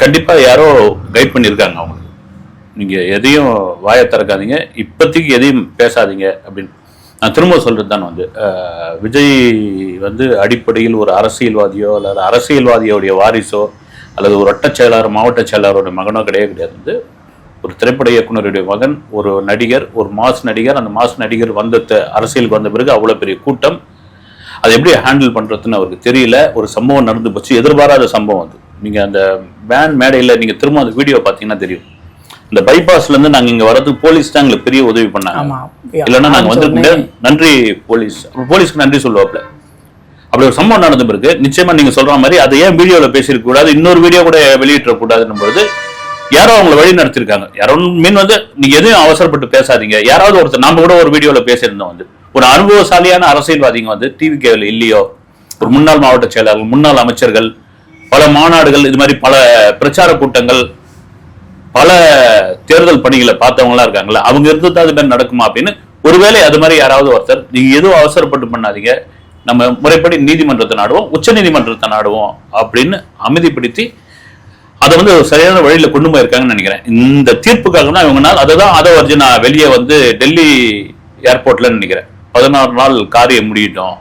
கண்டிப்பா யாரோ கைட் பண்ணியிருக்காங்க அவங்களுக்கு. நீங்க எதையும் வாயை திறக்காதீங்க, இப்போதைக்கு எதையும் பேசாதீங்க அப்படின்னு. நான் திரும்ப சொல்றது தான் வந்து விஜய் வந்து அடிப்படையில் ஒரு அரசியல்வாதியோ அல்லது அரசியல்வாதியோடைய வாரிசோ அல்லது ஒரு வட்ட செயலாளர் மாவட்ட செயலாளருடைய மகனோ கிடையாது. வந்து ஒரு திரைப்பட இயக்குனருடைய மகன், ஒரு நடிகர், ஒரு மாஸ் நடிகர். அந்த மாஸ் நடிகர் அரசியலுக்கு வந்த பிறகு அவ்வளோ பெரிய கூட்டம், அதை எப்படி ஹேண்டில் பண்றதுன்னு அவருக்கு தெரியல. ஒரு சம்பவம் நடந்து போச்சு, எதிர்பாராத சம்பவம் அது. நீங்க அந்த பேன் மேடையில் நீங்க திரும்ப அந்த வீடியோ பார்த்தீங்கன்னா தெரியும். இந்த பைபாஸ்ல இருந்து நாங்க இங்க வரதுக்கு போலீஸ் தான் எங்களுக்கு பெரிய உதவி பண்ணாங்க. இல்லைன்னா நாங்க வந்து நன்றி போலீஸ்க்கு நன்றி சொல்லுவாப்ல. அப்படி ஒரு சம்பவம் நடந்த பிறகு நிச்சயமா நீங்க சொல்ற மாதிரி அதை ஏன் வீடியோல பேசிருக்க கூடாது, இன்னொரு வீடியோ கூட வெளியிட்ட கூடாதுன்னும் பொழுது யாரோ அவங்களை வழி நடத்திருக்காங்க. யாரோ மீன் வந்து நீங்க எதையும் அவசரப்பட்டு பேசாதீங்க. யாராவது ஒருத்தர், நாம கூட ஒரு வீடியோல பேசியிருந்தோம் வந்து ஒரு அனுபவசாலியான அரசியல்வாதிங்க வந்து டிவி கேவல் இல்லையோ, ஒரு முன்னாள் மாவட்ட செயலாளர்கள், முன்னாள் அமைச்சர்கள், பல மாநாடுகள், இது மாதிரி பல பிரச்சார கூட்டங்கள், பல தேர்தல் பணிகளை பார்த்தவங்களா இருக்காங்களா, அவங்க இருந்தது அது மாதிரி நடக்குமா அப்படின்னு. ஒருவேளை அது மாதிரி யாராவது ஒருத்தர், நீங்க எதுவும் அவசரப்பட்டு பண்ணாதீங்க, நம்ம முறைப்படி நீதிமன்றத்தை நாடுவோம், உச்ச நீதிமன்றத்தை நாடுவோம் அப்படின்னு அமைதிப்படுத்தி அதை வந்து சரியான வழியில கொண்டு போயிருக்காங்கன்னு நினைக்கிறேன். இந்த தீர்ப்புக்காக தான் இவங்கனால அதை வச்சு நான் வெளியே வந்து டெல்லி ஏர்போர்ட்ல நினைக்கிறேன் 16 நாள் காரியம் முடியட்டும்